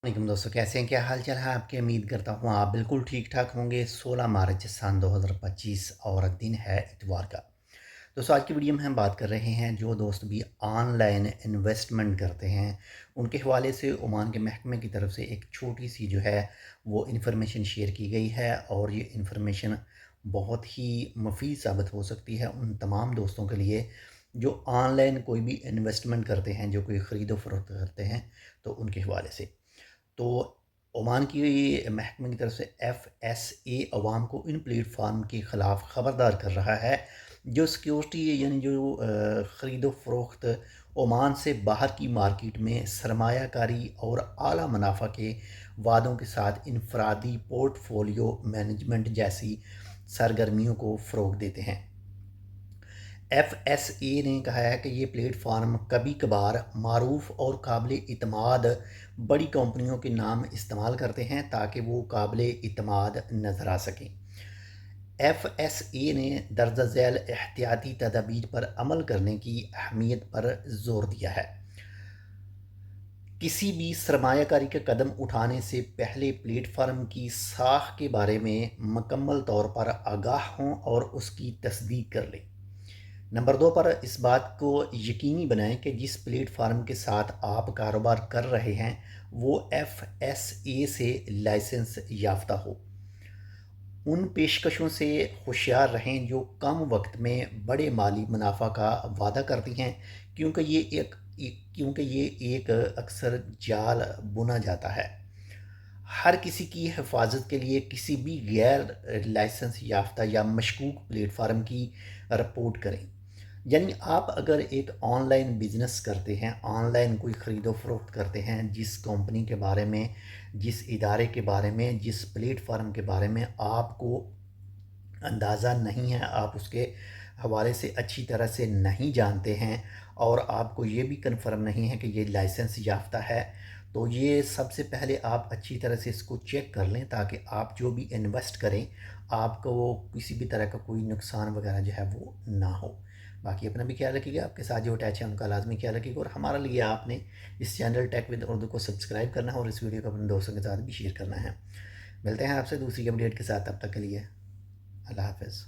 वालेकुम दोस्तों, कैसे हैं? क्या हाल चाल है आपके? उम्मीद करता हूँ आप बिल्कुल ठीक ठाक होंगे। 16 मार्च सन 2025 और दिन है इतवार का। दोस्तों, आज की वीडियो में हम बात कर रहे हैं जो दोस्त भी ऑनलाइन इन्वेस्टमेंट करते हैं उनके हवाले से ओमान के महकमे की तरफ से एक छोटी सी जो है वो इन्फॉर्मेशन शेयर की गई है। और ये इन्फॉर्मेशन बहुत ही मुफीद साबित हो सकती है उन तमाम दोस्तों के लिए जो ऑनलाइन कोई भी इन्वेस्टमेंट करते हैं, जो कोई ख़रीदो फरोख्त करते हैं, तो उनके हवाले से। तो ओमान की महकमे की तरफ से FSA अवाम को इन प्लेटफार्म के ख़िलाफ़ ख़बरदार कर रहा है जो सिक्योरिटी यानी जो ख़रीदो फ़रोख्त ओमान से बाहर की मार्केट में सरमायाकारी और आला मुनाफा के वादों के साथ इनफरादी पोर्टफोलियो मैनेजमेंट जैसी सरगर्मियों को फ़रोग़ देते हैं। FSA ने कहा है कि ये प्लेटफार्म कभी कभार मारूफ और काबिल इतमाद बड़ी कंपनियों के नाम इस्तेमाल करते हैं ताकि वो काबिल इतमाद नज़र आ सकें। FSA ने दर्ज झैल एहतियाती तदाबीर पर अमल करने की अहमियत पर जोर दिया है। किसी भी सरमायाकारी का कदम उठाने से पहले प्लेटफार्म की साख के बारे में मुकम्मल तौर पर आगाह हों और उसकी तस्दीक कर लें। नंबर 2 पर इस बात को यकीनी बनाएं कि जिस प्लेटफार्म के साथ आप कारोबार कर रहे हैं वो FSA से लाइसेंस याफ्ता हो। उन पेशकशों से होशियार रहें जो कम वक्त में बड़े माली मुनाफा का वादा करती हैं, क्योंकि ये एक अक्सर जाल बुना जाता है। हर किसी की हिफाजत के लिए किसी भी गैर लाइसेंस याफ्ता या मशकूक प्लेटफार्म की रिपोर्ट करें। यानी आप अगर एक ऑनलाइन बिजनेस करते हैं, ऑनलाइन कोई ख़रीदो फरोख्त करते हैं, जिस कंपनी के बारे में, जिस इदारे के बारे में, जिस प्लेटफार्म के बारे में आपको अंदाज़ा नहीं है, आप उसके हवाले से अच्छी तरह से नहीं जानते हैं और आपको ये भी कन्फर्म नहीं है कि ये लाइसेंस याफ्ता है, तो ये सबसे पहले आप अच्छी तरह से इसको चेक कर लें ताकि आप जो भी इन्वेस्ट करें आपको किसी भी तरह का कोई नुकसान वगैरह जो है वो ना हो। बाकी अपना भी ख्याल रखिएगा, आपके साथ जो अटैच है उनका लाजमी ख्याल रखिएगा। और हमारे लिए आपने इस चैनल टेक विद उर्दू को सब्सक्राइब करना है और इस वीडियो को अपने दोस्तों के साथ भी शेयर करना है। मिलते हैं आपसे दूसरी अपडेट के साथ, तब तक के लिए अल्लाह हाफ़िज़।